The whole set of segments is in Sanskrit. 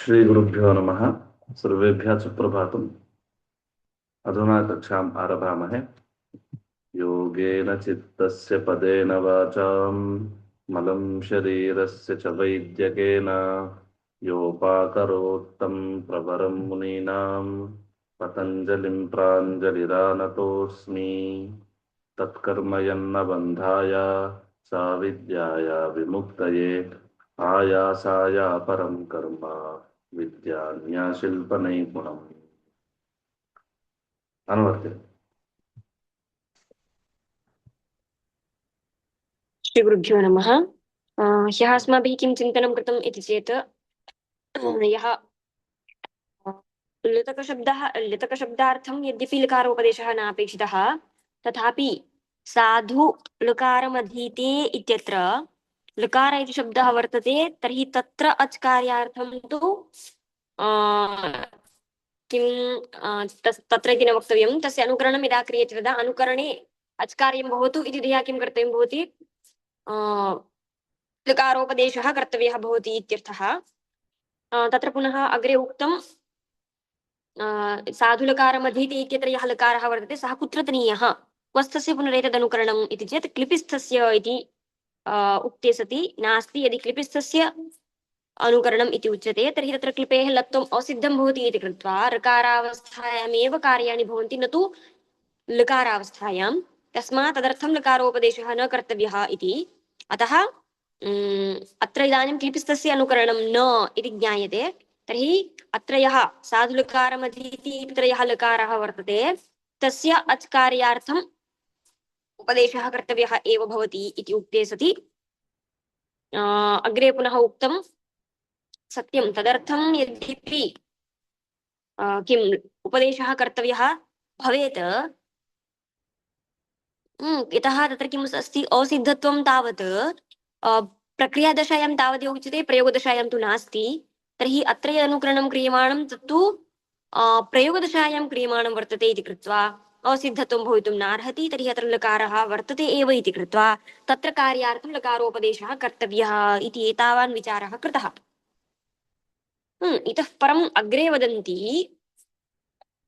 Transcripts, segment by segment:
श्री गुरुभ्यो नमः। सर्वेभ्यः सुप्रभातम्। अधुना कक्षाम् आरभामहे। योगेन चित्तस्य पदेन वाचां मलं शरीरस्य च वैद्यकेन योपाकरोत्तं प्रवरं मुनीनां पतञ्जलिं प्राञ्जलिरानतोऽस्मि। तत्कर्म यन्न बन्धाय साविद्याय विमुक्तये आयासाय परं कर्म विद्यान्याशिल्पनैपुणम्। अनुवर्तते। श्री गुरुभ्यो नमः। ह्यः अस्माभिः किं चिन्तनं कृतम् इति चेत् यः लुतकशब्दार्थं यद्यपि लकारोपदेशः नापेक्षितः तथापि साधु लकारमधीते इत्यत्र लकार इति शब्दः वर्तते, तर्हि तत्र अच् कार्यार्थं तु किं तत्र इति न वक्तव्यं। तस्य अनुकरणं यदा क्रियते तदा अनुकरणे अच् कार्यं भवतु इति धिया किं कर्तव्यं भवति, लकारोपदेशः कर्तव्यः भवति इत्यर्थः। तत्र पुनः अग्रे उक्तं साधुलकारमधीते इत्यत्र यः लकारः वर्तते सः कुत्र तनीयः, क्वस्थस्य पुनरेतदनुकरणम् इति चेत् क्लिपिस्थस्य इति उक्ते सति नास्ति। यदि क्लिपिस्थस्य अनुकरणम् इति उच्यते तर्हि तत्र क्लिपेः लत्वम् असिद्धं भवति इति कृत्वा ऋकारावस्थायामेव कार्याणि भवन्ति, न तु लकारावस्थायां। तस्मात् तदर्थं लकारोपदेशः न कर्तव्यः इति। अतः अत्र इदानीं क्लिपिस्थस्य अनुकरणं न इति ज्ञायते। तर्हि अत्र यः साधुलकारमधीति तत्र यः लकारः वर्तते तस्य अच् कार्यार्थम् उपदेशः कर्तव्यः एव भवति इति उक्ते सति अग्रे पुनः उक्तं सत्यं तदर्थं यद्यपि किम् उपदेशः कर्तव्यः भवेत्, यतः तत्र किम् अस्ति, असिद्धत्वं तावत् प्रक्रियादशायां तावदेव उच्यते, प्रयोगदशायां तु नास्ति। तर्हि अत्र अनुकरणं क्रियमाणं तत्तु प्रयोगदशायां क्रियमाणं वर्तते इति कृत्वा असिद्धत्वं भवितुं नार्हति। तर्हि अत्र लकारः वर्तते एव इति कृत्वा तत्र कार्यार्थं लकारोपदेशः कर्तव्यः इति एतावान् विचारः कृतः। इतः परम् अग्रे वदन्ति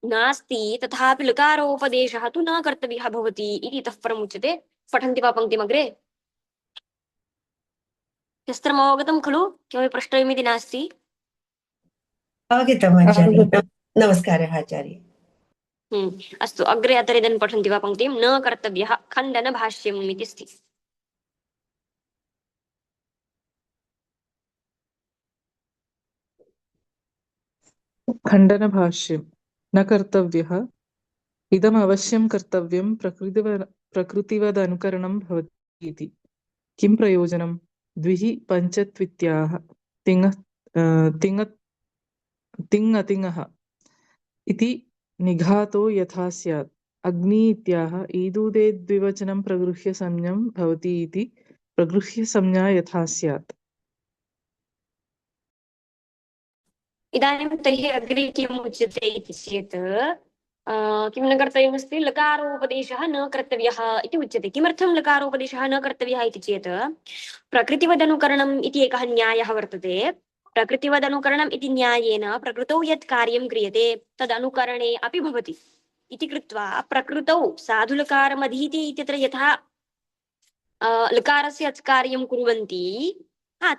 नास्ति तथापि लकारोपदेशः तु न कर्तव्यः भवति इति इतः परम् उच्यते। पठन्ति वा पङ्क्तिमग्रे? शस्त्रम् अवगतं खलु? किमपि प्रष्टव्यमिति नास्ति? अवगतम् आचार्य। नमस्कारः आचार्य। अस्तु, अग्रे अत्र इदं पठन्ति वा पङ्क्तिं? न कर्तव्यः खण्डनभाष्यम् इति अस्ति। खण्डनभाष्यं न कर्तव्यः इदम् अवश्यं कर्तव्यं प्रकृतिवदनुकरणं भवति इति। किं प्रयोजनं? द्विः पञ्चत्वित्याः तिङ् इति निघातो यथा स्यात्। अग्नि इत्याह ईदुदे द्विवचनं प्रगृह्य संज्ञं भवति इति प्रगृह्य संज्ञा यथा स्यात्। इदानीं तर्हि अग्रे किम् उच्यते इति चेत् किं न कर्तव्यमस्ति, लकारोपदेशः न कर्तव्यः इति उच्यते। किमर्थं लकारोपदेशः न कर्तव्यः इति चेत् प्रकृतिवदनुकरणम् इति एकः न्यायः वर्तते। प्रकृतिवदनुकरणम् इति न्यायेन प्रकृतौ यत् कार्यं क्रियते तदनुकरणे अपि भवति इति कृत्वा प्रकृतौ साधुलकारमधीति इत्यत्र यथा लकारस्य कार्यं कुर्वन्ति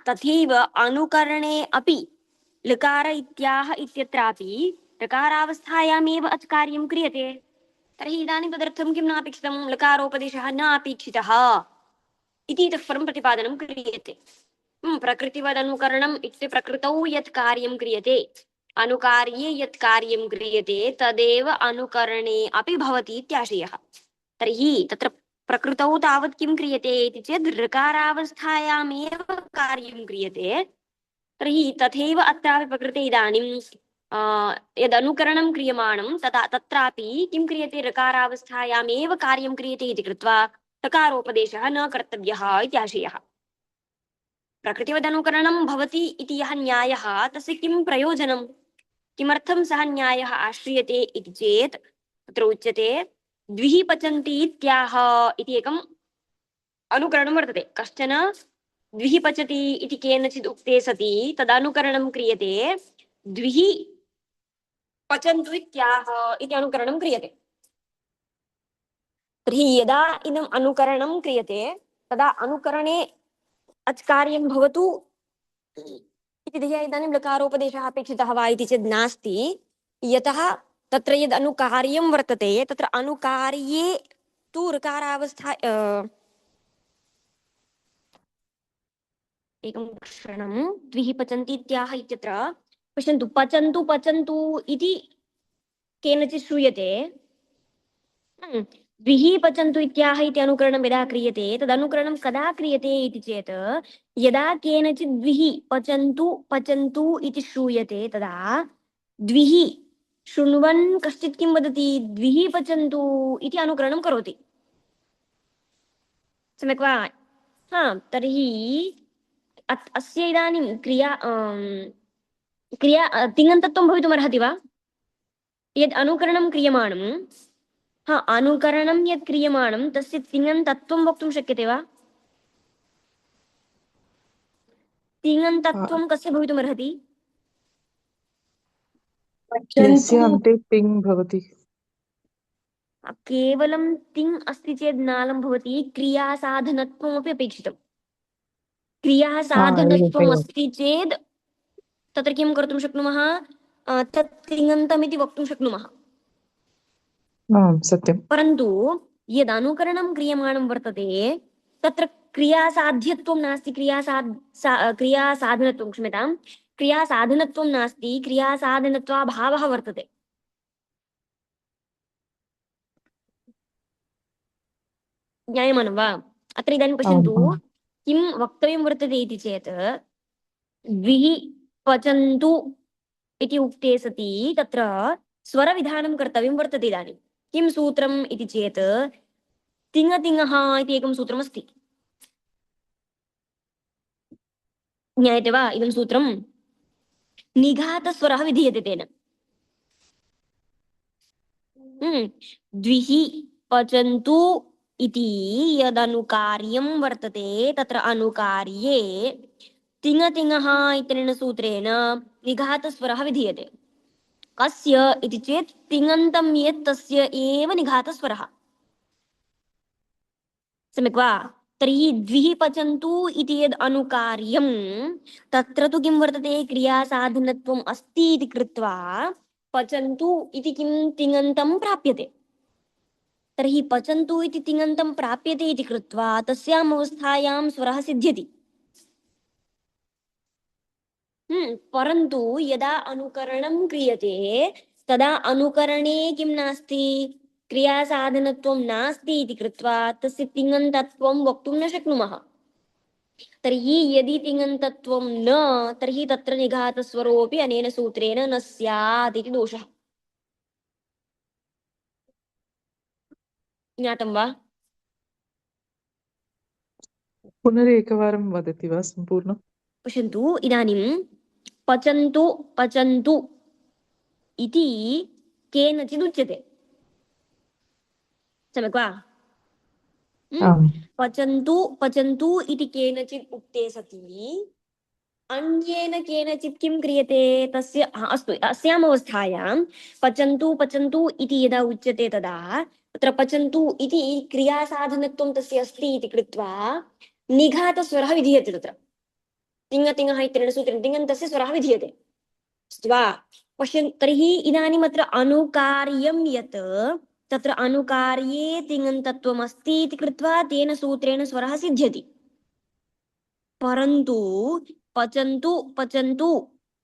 तथैव अनुकरणे अपि लकार इत्याह इत्यत्रापि लकारावस्थायामेव अच् कार्यं क्रियते। तर्हि इदानीं तदर्थं किं नापेक्षितं, लकारोपदेशः न अपेक्षितः इति इतः परं प्रतिपादनं क्रियते। प्रकृतिवदनुकरणम् इत्युक्ते प्रकृतौ यत् कार्यं क्रियते, अनुकार्ये यत् कार्यं क्रियते तदेव अनुकरणे अपि भवति इत्याशयः। तर्हि तत्र प्रकृतौ तावत् किं क्रियते इति चेत् ऋकारावस्थायामेव कार्यं क्रियते। तर्हि तथैव अत्रापि प्रकृते इदानीं यदनुकरणं क्रियमाणं तत्रापि किं क्रियते, ऋकारावस्थायामेव कार्यं क्रियते इति कृत्वा ऋकारोपदेशः न कर्तव्यः इति आशयः। प्रकृतिवदनुकरणं भवति इति यः न्यायः तस्य किं प्रयोजनं, किमर्थं सः न्यायः आश्रियते इति चेत् तत्र उच्यते द्विः पचन्ति इत्याह इति एकम् अनुकरणं वर्तते। कश्चन द्विः पचति इति केनचित् उक्ते सति तदनुकरणं क्रियते। द्विः पचन्तु इत्याह इति अनुकरणं क्रियते। तर्हि यदा इदम् अनुकरणं क्रियते तदा अनुकरणे अच्कार्यं भवतु इति धिया इदानीं लकारोपदेशः अपेक्षितः वा इति चेत् नास्ति, यतः तत्र यद् अनुकार्यं वर्तते तत्र अनुकार्ये तु ऋकारावस्था एकं क्षणं द्विः पचन्ति इत्याह इत्यत्र पश्यन्तु, पचन्तु पचन्तु इति केनचित् श्रूयते। द्विः पचन्तु इत्याह इति अनुकरणं यदा क्रियते तदनुकरणं कदा क्रियते इति चेत् यदा केनचित् द्विः पचन्तु पचन्तु इति श्रूयते तदा द्विः शृण्वन् कश्चित् किं वदति, द्विः पचन्तु इति अनुकरणं करोति। सम्यक् वा? हा, तर्हि अस्य इदानीं क्रिया तिङन्तत्वं भवितुमर्हति वा? यद् अनुकरणं क्रियमाणं, हा, अनुकरणं यत् क्रियमाणं तस्य तिङन्तत्वं वक्तुं शक्यते वा? तिङन्तत्वं कस्य भवितुमर्हति? यस्य अन्ते तिङ् भवति। केवलं तिङ् अस्ति चेत् नालं भवति, क्रियासाधनत्वमपि अपेक्षितं। क्रियासाधनत्वम् अस्ति चेत् तत्र किं कर्तुं शक्नुमः, तत् तिङन्तमिति वक्तुं शक्नुमः। सत्यं। परन्तु यद् अनुकरणं क्रियमाणं वर्तते तत्र क्रियासाध्यत्वं नास्ति, क्रियासाधनत्वं, क्षम्यतां, क्रियासाधनत्वं नास्ति, क्रियासाधनत्वाभावः वर्तते। ज्ञायमानं वा? अत्र इदानीं पश्यन्तु किं वक्तव्यं वर्तते इति चेत् द्विः पचन्तु इति उक्ते सति तत्र स्वरविधानं कर्तव्यं वर्तते। इदानीं किं सूत्रम् इति चेत् तिङतिङः इति एकं सूत्रमस्ति। ज्ञायते वा इदं सूत्रं? निघातस्वरः विधीयते तेन। द्विः पचन्तु इति यदनुकार्यं वर्तते तत्र अनुकार्ये तिङतिङः इत्यनेन सूत्रेण निघातस्वरः विधीयते। कस्य इति चेत् तिङन्तं यत् तस्य एव निघातस्वरः। सम्यक् वा? तर्हि द्विः पचन्तु इति यद् अनुकार्यं तत्र तु किं वर्तते, क्रियासाधनत्वम् अस्ति इति कृत्वा पचन्तु इति किं तिङन्तं प्राप्यते। तर्हि पचन्तु इति तिङन्तं प्राप्यते इति कृत्वा तस्याम् अवस्थायां स्वरः सिद्ध्यति। परन्तु यदा अनुकरणं क्रियते तदा अनुकरणे किं नास्ति, क्रियासाधनत्वं नास्ति इति कृत्वा तस्य तिङन्तत्वं वक्तुं न शक्नुमः। तर्हि यदि तिङन्तत्वं न, तर्हि तत्र निघातस्वरोऽपि अनेन सूत्रेण न स्यात् इति दोषः। ज्ञातं वा? पुनरेकवारं वदति वा सम्पूर्णं? पश्यन्तु, इदानीं पचन्तु पचन्तु इति केनचिदुच्यते। सम्यक् वा? पचन्तु पचन्तु इति केनचित् उक्ते सति अन्येन केनचित् किं क्रियते, तस्य अस्तु, अस्याम् अवस्थायां पचन्तु पचन्तु इति यदा उच्यते तदा तत्र पचन्तु इति क्रियासाधनत्वं तस्य अस्ति इति कृत्वा निघातस्वरः विधीयते। तत्र तिङतिङः इत्यनेन सूत्रेण तिङन्तस्य स्वरः विधीयते। अस्तु वा? पश्यन्, तर्हि इदानीम् अत्र अनुकार्यं यत् तत्र अनुकार्ये तिङन्तत्वम् अस्ति इति कृत्वा तेन सूत्रेण स्वरः सिद्ध्यति। परन्तु पचन्तु पचन्तु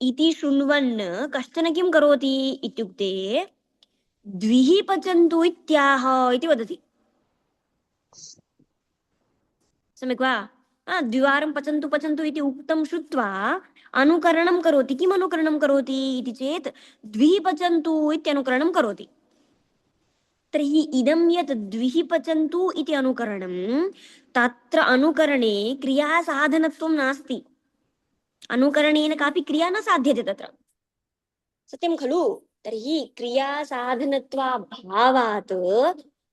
इति शृण्वन् कश्चन किं करोति इत्युक्ते द्विः पचन्तु इत्याह इति वदति। सम्यक् वा? द्विवारं पचन्तु पचन्तु इति उक्तं श्रुत्वा अनुकरणं करोति। किम् अनुकरणं करोति इति चेत् द्विः पचन्तु इत्यनुकरणं करोति। तर्हि इदं यत् द्विः पचन्तु इति अनुकरणं तत्र अनुकरणे क्रियासाधनत्वं नास्ति। अनुकरणेन कापि क्रिया न साध्यते तत्र। सत्यं खलु? तर्हि क्रियासाधनत्वाभावात्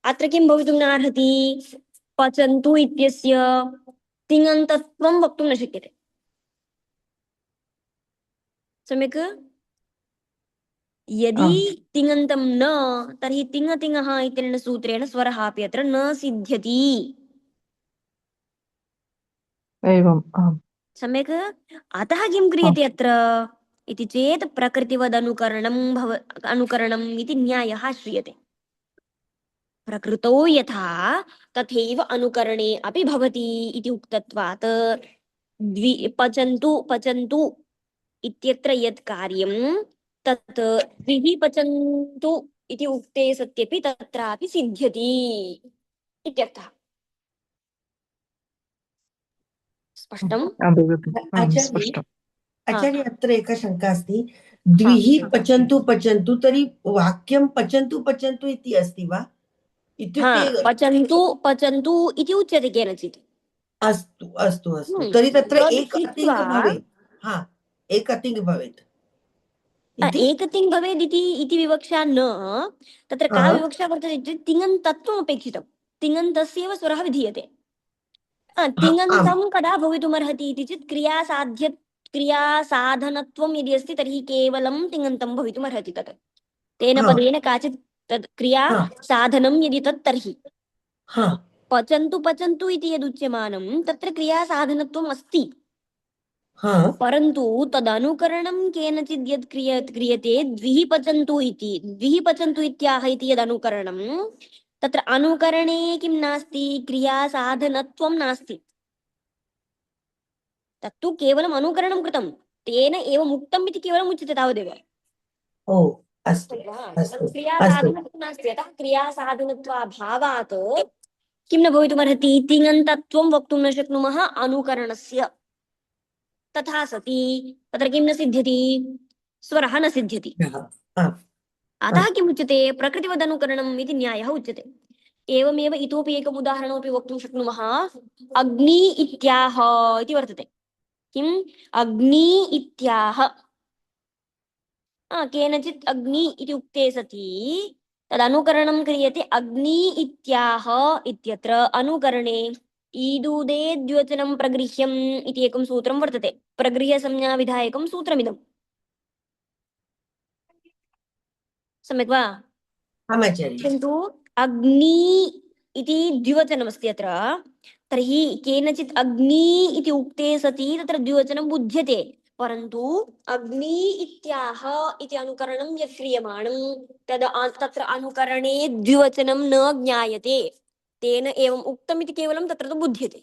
अत्र किं भवितुं नार्हति, पचन्तु इत्यस्य तिङन्तत्वं वक्तुं न शक्यते। सम्यक्? यदि आम् तिङन्तं न तर्हि तिङ तिङः इत्यनेन सूत्रेण स्वरः अपि अत्र न सिद्ध्यति। एवम् आम् सम्यक्। अतः किं आम् क्रियते अत्र इति चेत् अनुकरणम् इति न्यायः श्रूयते। प्रकृतौ यथा तथैव अनुकरणे अपि भवति इति उक्तत्वात् पचन्तु पचन्तु इत्यत्र यत् कार्यं तत् द्विः पचन्तु इति उक्ते सत्यपि तत्रापि सिद्ध्यति इत्यर्थः। स्पष्टम्? अवगतम् आम् आचार्य स्पष्टम् हा आचार्य अत्र एका शङ्का अस्ति हा द्विः पचन्तु पचन्तु तर्हि वाक्यं पचन्तु पचन्तु इति अस्ति वा हा इत्युक्ते पचन्तु पचन्तु इति उच्यते केनचित्। अस्तु अस्तु अस्तु तर्हि तत्र तद् एक कृत्वा अतिङ् भवेत् हा एक अतिङ् भवेत् इति एकतिङ् भवेदिति इति विवक्षा न। तत्र का हा विवक्षा वर्तते चेत् तिङन्तत्वम् अपेक्षितं। तिङन्तस्यैव स्वरः विधीयते। हा आम् तिङन्तं कदा भवितुमर्हति इति चेत् क्रियासाधनत्वं यदि अस्ति तर्हि केवलं तिङन्तं भवितुमर्हति तत्। तेन हा पदेन काचित् तत् क्रिया हा साधनं यदि तत् तर्हि हा पचन्तु पचन्तु इति यदुच्यमानं तत्र क्रियासाधनत्वम् अस्ति। हा परन्तु तदनुकरणं केनचित् यत् क्रियते द्विः पचन्तु इत्याह इति यदनुकरणं तत्र अनुकरणे किं नास्ति, क्रियासाधनत्वं नास्ति। तत्तु केवलम् अनुकरणं कृतं, तेन एवम् उक्तम् इति केवलम् उच्यते तावदेव। ओ अस्तु अस्तु तत् अस्तु क्रियासाधनत्वं नास्ति। अतः क्रियासाधनत्वाभावात् किं न भवितुमर्हति, तिङन्तत्वं वक्तुं न शक्नुमः अनुकरणस्य। तथा सति तत्र किं न सिद्ध्यति, स्वरः न सिद्ध्यति। आम् अतः किम् उच्यते, प्रकृतिवदनुकरणम् इति न्यायः उच्यते। एवमेव इतोपि एकम् उदाहरणमपि वक्तुं शक्नुमः। अग्नि इत्याह इति वर्तते। किम्, अग्नि इत्याह। केनचित् अग्नि इति उक्ते सति तदनुकरणं क्रियते अग्नि इत्याह इत्यत्र अनुकरणे ईदुदे द्योतनं प्रगृह्यम् इति एकं सूत्रं वर्तते। प्रगृह्यसंज्ञाविधायकं सूत्रमिदं। सम्यक् वा? आमाचार्य किन्तु अग्नि इति द्विवचनमस्ति अत्र। तर्हि केनचित् अग्नि इति उक्ते सति तत्र द्विवचनं बुध्यते, परन्तु अग्नि इत्याह इति अनुकरणं यत् क्रियमाणं तत्र अनुकरणे द्विवचनं न ज्ञायते। तेन एवम् उक्तम् इति केवलं तत्र तु बुध्यते।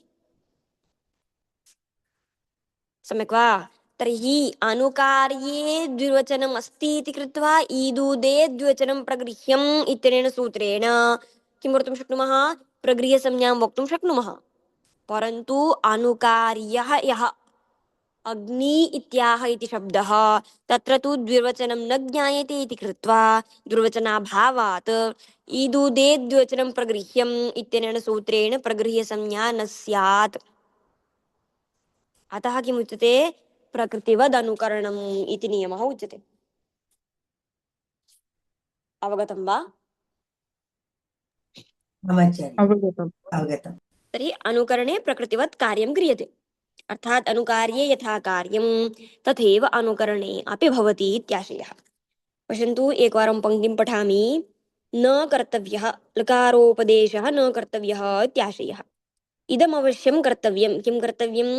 सम्यक् वा? तर्हि अनुकार्ये द्विवचनम् अस्ति इति कृत्वा ईदुदे द्विवचनं प्रगृह्यम् इत्यनेन सूत्रेण किं वक्तुं शक्नुमः, प्रगृह्यसंज्ञां वक्तुं शक्नुमः। परन्तु अनुकार्यः यः अग्नि इत्याह इति शब्दः तत्र तु द्विवचनं न ज्ञायते इति कृत्वा द्विवचनाभावात् ईदुदे द्विवचनं प्रगृह्यम् इत्यनेन सूत्रेण प्रगृह्यसंज्ञा न स्यात्। अतः किमुच्यते, प्रकृतिवद् अनुकरणम् इति नियमः उच्यते। अवगतं वा? आमाचार्य अवगतम् अवगतम् तर्हि अनुकरणे प्रकृतिवत् कार्यं क्रियते। अर्थात् अनुकार्ये यथा कार्यं तथैव अनुकरणे अपि भवति इत्याशयः। पश्यन्तु, एकवारं पङ्क्तिं पठामि। न कर्तव्यः, लकारोपदेशः न कर्तव्यः इत्याशयः। इदमवश्यं कर्तव्यं। किं कर्तव्यं,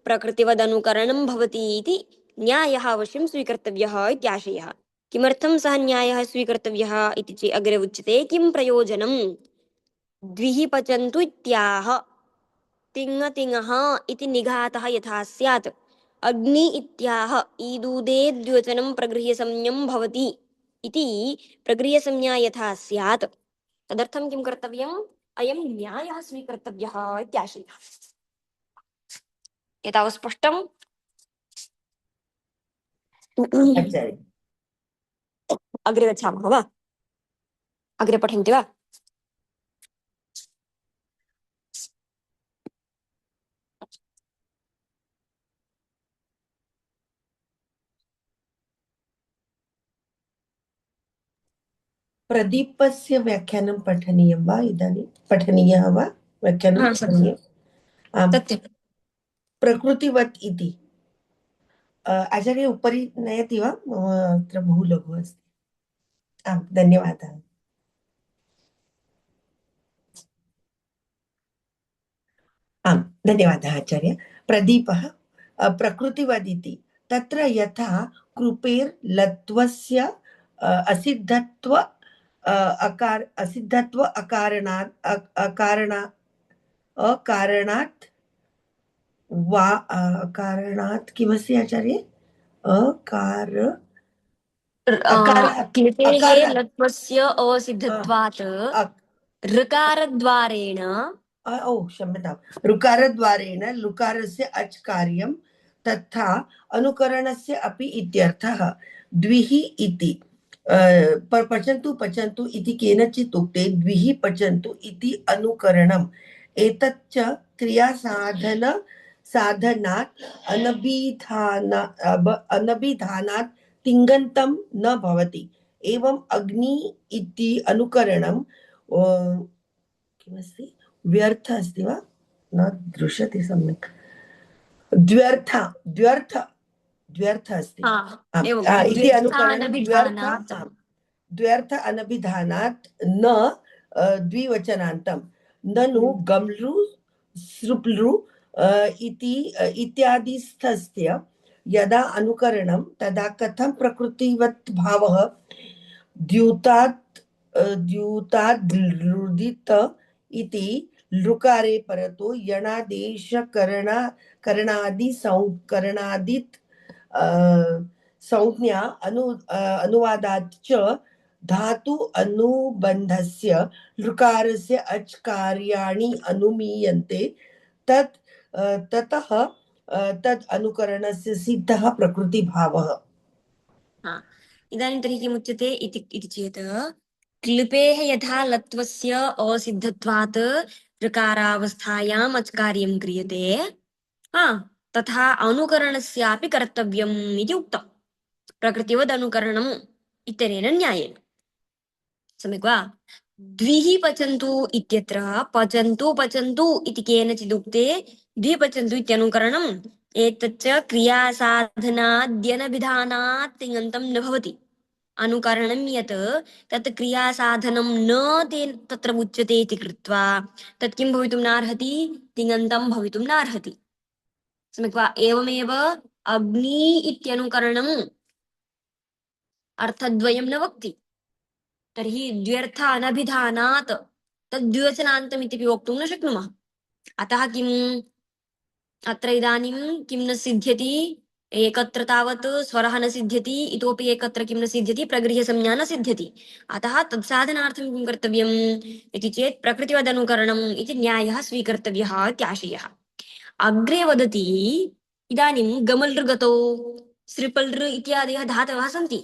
प्रकृतिवदनुकरणं भवति इति न्यायः अवश्यं स्वीकर्तव्यः इत्याशयः। किमर्थं सः न्यायः स्वीकर्तव्यः इति चेत् अग्रे उच्यते। किं प्रयोजनं, द्विः पचन्तु इत्याह तिङ तिङः इति निघातः यथा स्यात्, अग्नि इत्याह ईदुदे द्विवचनं प्रगृह्यसंज्ञं भवति इति प्रगृह्यसंज्ञा यथा स्यात्, तदर्थं किं कर्तव्यम्, अयं न्यायः स्वीकर्तव्यः इत्याशयः। एतावत् स्पष्टम्? आचार्य अग्रे गच्छामः वा? अग्रे पठन्ति वा? प्रदीपस्य व्याख्यानं पठनीयं वा इदानीं, पठनीयः वा व्याख्यानं हा, पठनीयम् आम् सत्यं। प्रकृतिवत् इति आचार्य उपरि नयति वा, मम अत्र बहु लघु अस्ति आम्, धन्यवादः। आम्, धन्यवादः आचार्य। प्रदीपः, प्रकृतिवदिति तत्र यथा कृपेर्लत्वस्य असिद्धत्व असिद्धत्व अकारणात् वा अकारणात् किमस्ति आचार्य? अकार अकारात् क्लिपेः अकारात् लत्वस्य असिद्धत्वात् ऋकारद्वारेण क्षम्यतां, ऋकारद्वारेण लुकारस्य अच् कार्यं तथा अनुकरणस्य अपि इत्यर्थः। द्विः इति पचन्तु पचन्तु इति केनचित् उक्ते द्विः पचन्तु इति अनुकरणम्। एतच्च साधनात् अनभिधानात् तिङन्तं न भवति। एवम् अग्नि इति अनुकरणं किमस्ति? व्यर्थ अस्ति वा? न दृश्यते सम्यक्। द्व्यर्थ द्व्यर्थ द्व्यर्थ अस्ति। इति अनुकरणं द्व्यर्थ अनभिधानात् न द्विवचनान्तं। ननु गम्लृ सृप्लृ इत्यादिस्थस्य यदा अनुकरणं तदा कथं प्रकृतिवत् भावः द्यूताद्लुदित इति लृकारे परतो करणादित् संज्ञा अनुवादात् च धातु अनुबन्धस्य लृकारस्य अच् कार्याणि अनुमीयन्ते ततः तद् अनुकरणस्य सिद्धः प्रकृतिभावः। इदानीं तर्हि किमुच्यते इति चेत् क्लिपेः यथा लत्वस्य असिद्धत्वात् ऋकारावस्थायाम् अच्कार्यं क्रियते तथा अनुकरणस्यापि कर्तव्यम् इति उक्तम्। प्रकृतिवद् अनुकरणम् इत्यनेन न्यायेन। सम्यक् वा? द्विः पचन्तु इत्यत्र पचन्तु पचन्तु इति केनचिदुक्ते द्वि पचन्तु इत्यनुकरणम् एतच्च क्रियासाधनाद्यनभिधानात् तिङन्तं न भवति। अनुकरणं यत् तत् क्रियासाधनं न तेन तत्र उच्यते इति कृत्वा तत् किं भवितुं नार्हति? तिङन्तं भवितुं नार्हति। सम्यक् वा? एवमेव अग्नि इत्यनुकरणम् अर्थद्वयं न वक्ति। तर्हि द्व्यर्थ अनभिधानात् तद्द्विवचनान्तम् इति वक्तुं न शक्नुमः। अतः किम् अत्र इदानीं किं न सिद्ध्यति? एकत्र तावत् स्वरः न सिद्ध्यति, इतोपि एकत्र किं न सिद्ध्यति? प्रगृह्यसंज्ञा न सिद्ध्यति। अतः तत्साधनार्थं किं कर्तव्यम् इति चेत् प्रकृतिवदनुकरणम् इति न्यायः स्वीकर्तव्यः इत्याशयः। अग्रे वदति इदानीं गमलृगतौ सृपलृ इत्यादयः धातवः सन्ति।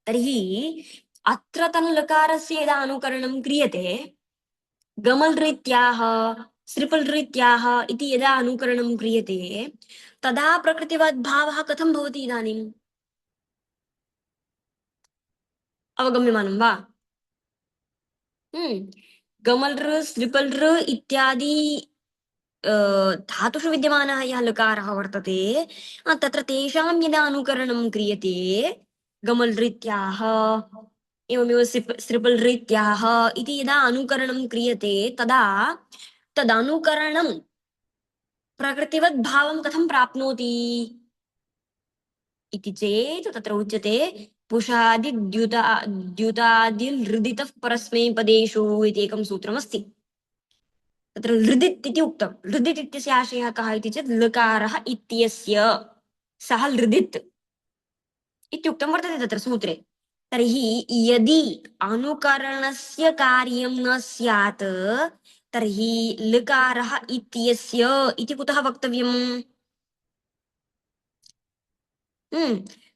तर्हि अत्र तन्लकारस्य यदा अनुकरणं क्रियते गमलरीत्याः सृपलरीत्याः इति यदा अनुकरणं क्रियते तदा प्रकृतिवद्भावः कथं भवति इदानीम्? अवगम्यमानं वा? गमलृ सृपलृ इत्यादि धातुषु विद्यमानः यः लकारः वर्तते तत्र तेषां यदा अनुकरणं क्रियते गमलरीत्याः एवमेव सृपलरीत्याः इति यदा अनुकरणं क्रियते तदा तदनुकरणं प्रकृतिवद्भावं कथं प्राप्नोति इति चेत् तत्र उच्यते पुषादिद्युतादिलृदितः परस्मैपदेषु इति एकं सूत्रमस्ति। तत्र लृदित् इति उक्तं। लृदित् इत्यस्य आशयः कः इति चेत् लकारः इत्यस्य सः लृदित् इत्युक्तं वर्तते तत्र सूत्रे। तर्हि यदि अनुकरणस्य कार्यं न स्यात् तर्हि लकारः इत्यस्य इति कुतः वक्तव्यम्?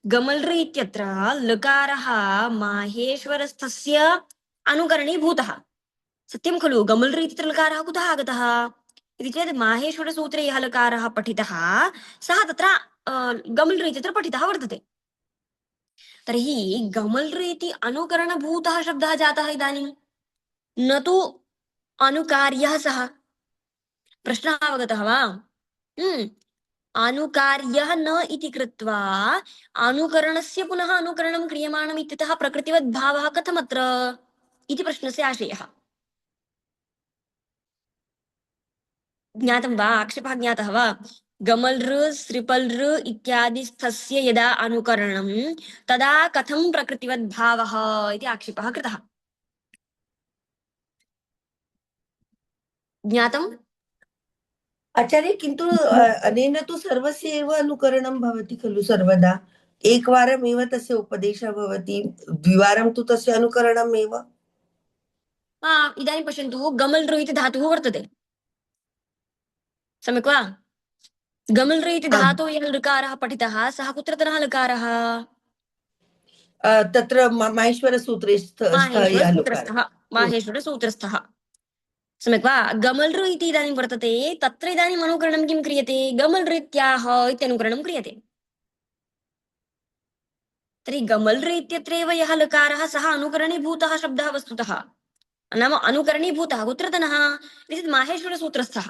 गमलृ इत्यत्र लकारः माहेश्वरस्थस्य अनुकरणीभूतः। सत्यं खलु? गमलृ इत्यत्र लकारः कुतः आगतः इति चेत् माहेश्वरसूत्रे यः लकारः पठितः सः तत्र गमलृ इत्यत्र पठितः वर्तते। तर्हि गमलृ इति अनुकरणभूतः शब्दः जातः इदानीं, न तु अनुकार्यः सः। प्रश्नः अवगतः वा? आनुकार्यः न इति कृत्वा अनुकरणस्य पुनः अनुकरणं क्रियमाणम् इत्यतः प्रकृतिवद् भावः कथमत्र इति प्रश्नस्य आशयः ज्ञातं वा आक्षेपः ज्ञातः वा गमलृ सृपलृ इत्यादि स्थस्य यदा अनुकरणं तदा कथं प्रकृतिवद् भावः इति आक्षेपः कृतः ज्ञातम् आचार्य किन्तु अनेन तु सर्वस्य एव अनुकरणं भवति खलु सर्वदा एकवारमेव तस्य उपदेशः भवति द्विवारं तु तस्य अनुकरणमेव इदानीं पश्यन्तु गमलृ इति धातुः वर्तते सम्यक् वा गमलृ इति आम् धातोः यः लकारः पठितः सः कुत्रतनः लकारः तत्र माहेश्वरसूत्रे स्थः यः लकारः माहेश्वरसूत्रस्थः माहेश्वरसूत्रस्थः सम्यक् वा गमलृ इति इदानीं वर्तते तत्र इदानीम् अनुकरणं किं क्रियते गमलृ इत्याह इत्यनुकरणं क्रियते तर्हि गमलृ इत्यत्रैव यः लकारः सः अनुकरणीभूतः शब्दः वस्तुतः नाम अनुकरणीभूतः कुत्रतनः इति माहेश्वरसूत्रस्थः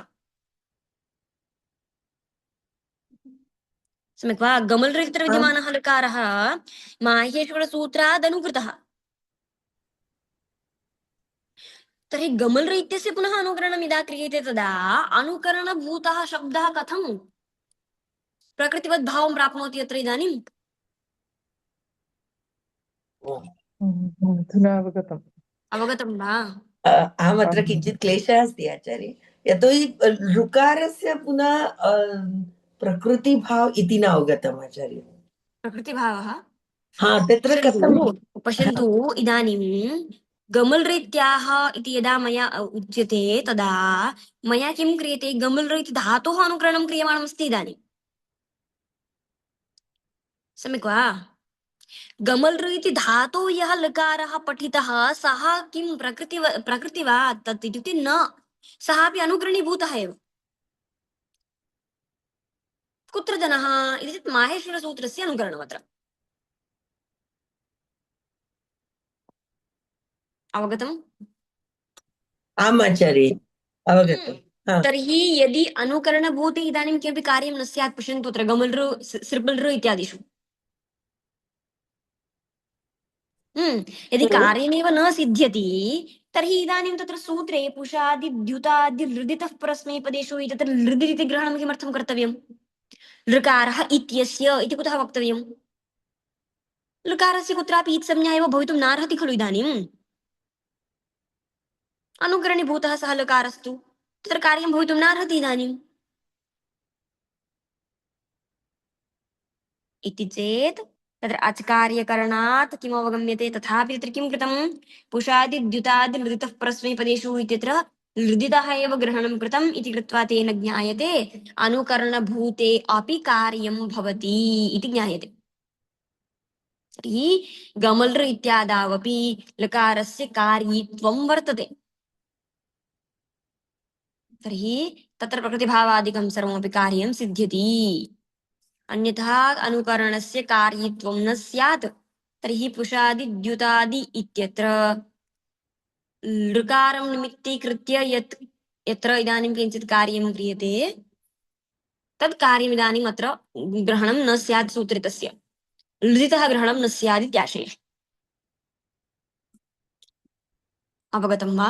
सम्यक् वा गमलृ इत्यत्र आम् विद्यमानः लकारः माहेश्वरसूत्राद् अनुकृतः तर्हि गमलृ इत्यस्य पुनः अनुकरणं यदा क्रियते तदा अनुकरणभूतः शब्दः कथं प्रकृतिवद् भावं प्राप्नोति अत्र इदानीम् अधुना अवगतम् अवगतं वा अहमत्र किञ्चित् क्लेशः अस्ति आचार्य यतोहि ऋकारस्य पुनः प्रकृतिभाव इति न अवगतम् आचार्य प्रकृतिभावः हा तत्र कथं पश्यन्तु इदानीं गमलृत्याः इति यदा मया उच्यते तदा मया किं क्रियते गमलृ इति धातोः अनुकरणं क्रियमाणमस्ति इदानीं सम्यक् वा गमलृ इति धातोः यः लकारः पठितः सः किं प्रकृति वा तत् इत्युक्ते न सः अपि अनुकरणीभूतः एव कुत्र जनः इति चेत् माहेश्वरसूत्रस्य अनुकरणमत्र अवगतम् आम् आचार्य अवगतम् तर्हि यदि अनुकरणभूते इदानीं किमपि कार्यं न स्यात् पश्यन्तु तत्र गमलृ सृपलृ इत्यादिषु यदि कार्यमेव न सिद्ध्यति तर्हि इदानीं तत्र सूत्रे पुषादि द्युतादि लृदितः परस्मैपदेषु तत्र लृदिति इति ग्रहणं किमर्थं कर्तव्यं लृकारः इत्यस्य इति कुतः वक्तव्यं लृकारस्य कुत्रापि इत्संज्ञा एव भवितुं नार्हति खलु इदानीम् अनुकरणीभूतः सः लकारस्तु तत्र कार्यं भवितुं नार्हति इदानीम् इति चेत् तत्र अचकार्यकरणात् किम् अवगम्यते तथापि तत्र किं कृतं पुषादि द्युतादि लृदितः परस्मैपदेषु इत्यत्र लृदितः एव ग्रहणं कृतम् इति कृत्वा तेन ज्ञायते अनुकरणभूते अपि कार्यं भवति इति ज्ञायते तर्हि गमलृ इत्यादावपि लकारस्य कार्यत्वं वर्तते तर्हि तत्र प्रकृतिभावादिकं सर्वमपि कार्यं सिद्ध्यति अन्यथा अनुकरणस्य कार्यत्वं न स्यात् तर्हि पुषादि द्युतादि इत्यत्र लृकारं निमित्तीकृत्य यत्र इदानीं किञ्चित् कार्यं क्रियते तत् कार्यम् इदानीम् अत्र ग्रहणं न स्यात् सूत्रे तस्य लृदितः ग्रहणं न स्यात् इत्याशयः अवगतं वा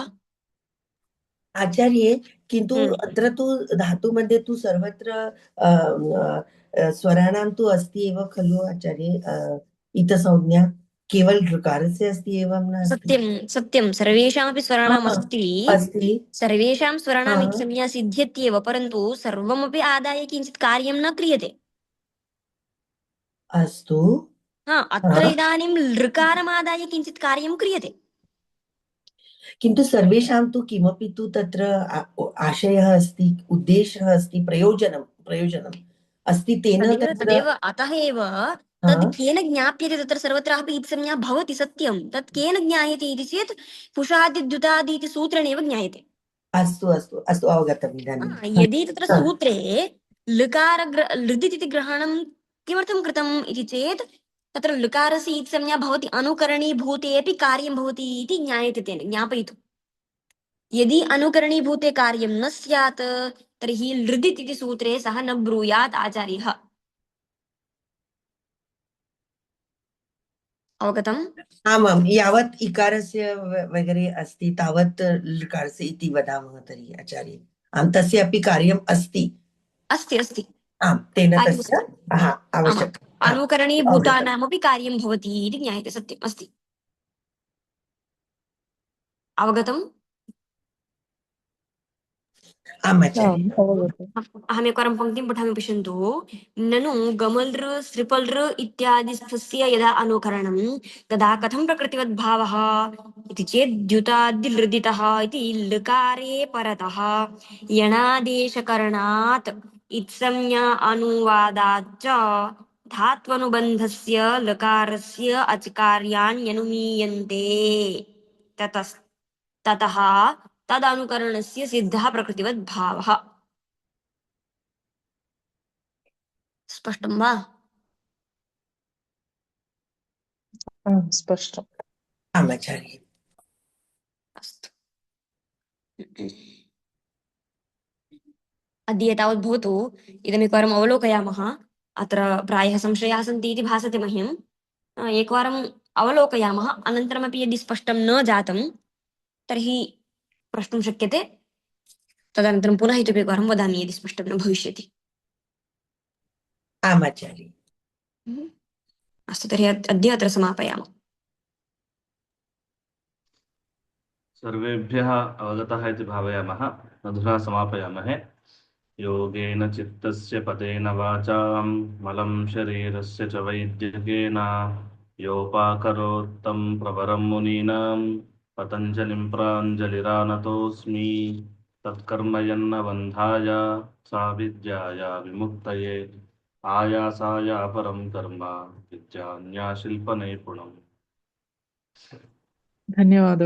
आचार्ये किन्तु अत्र तु धातुमध्ये तु सर्वत्र स्वराणां तु अस्ति एव खलु आचार्ये इतसंज्ञा केवल ऋकारस्य अस्ति एवं नास्ति सत्यं सत्यं सर्वेषामपि स्वराणाम् अस्ति अस्ति सर्वेषां स्वराणाम् इत्संज्ञा सिद्ध्यत्येव परन्तु सर्वमपि आदाय किञ्चित् कार्यं न क्रियते अस्तु अत्र इदानीं लृकारमादाय किञ्चित् कार्यं क्रियते किन्तु सर्वेषां तु किमपि तु तत्र आशयः अस्ति उद्देशः अस्ति प्रयोजनम् अस्ति तेन तदेव अतः एव तद् केन ज्ञाप्यते तत्र सर्वत्रापि इत्संज्ञा भवति सत्यं तत् केन ज्ञायते इति चेत् पुषादि द्युतादि इति सूत्रेणेव ज्ञायते अस्तु अस्तु अस्तु अवगतम् इदानीं यदि तत्र सूत्रे लृदिति ग्रहणं किमर्थं कृतम् इति चेत् तत्र लृकारस्य इत्संज्ञा भवति अनुकरणीभूते अपि कार्यं भवति इति ज्ञायते तेन ज्ञापयितुं यदि अनुकरणीभूते कार्यं न स्यात् तर्हि लृदित् इति सूत्रे सः न ब्रूयात् आचार्यः। अवगतम्? आमां यावत् इकारस्य वगैरे अस्ति तावत् लकारस्य इति वदामः तर्हि आचार्य। आं तस्य अपि कार्यम् अस्ति। अस्ति अस्ति आं तेन तस्य कार्यमस्ति। आमाम् आवश्यकम् अवगतम्। अनुकरणीभूतानामपि कार्यं भवति इति ज्ञायते। सत्यम् अस्ति। अवगतम्? आम् आचार्य। आम् अवगतम्। अहमेकवारं पङ्क्तिं पठामि, पश्यन्तु। ननु गमलृ सृपलृ इत्यादि स्थस्य यदा अनुकरणं तदा कथं प्रकृतिवद्भावः इति चेत् द्युतादिलृदितः इति लकारे परतः यणादेशकरणात् इत्संज्ञा अनुवादाच्च धात्वनुबन्धस्य लकारस्य अचकार्याण्यनुमीयन्ते। ततः तदनुकरणस्य सिद्धः प्रकृतिवद्भावः। स्पष्टं वा? आम् स्पष्टम्। आम् आचार्य। अस्तु। अद्य तावत् भवतु। इदमेकवारम् अवलोकयामः। अत्र प्रायः संशयाः सन्ति इति भासते मह्यम्। एकवारम् अवलोकयामः। अनन्तरमपि यदि स्पष्टं न जातं तर्हि प्रष्टुं शक्यते। तदनन्तरं पुनः इतोपि एकवारं वदामि यदि स्पष्टं न भविष्यति। आम् आचार्य। अस्तु, तर्हि अद्य अत्र समापयामः। सर्वेभ्यः अवगतः इति भावयामः। अधुना समापयामहे। योगेन चित्तस्य पदेन वाचां मलं शरीरस्य च वैद्यकेन योपाकरोत्तं प्रवरं मुनीनां पतञ्जलिं प्राञ्जलिरानतोऽस्मि। तत्कर्म यन्न बन्धाय साविद्याय विमुक्तये आयासाय अपरं कर्म विद्यान्याशिल्पनैपुणम्। धन्यवादः।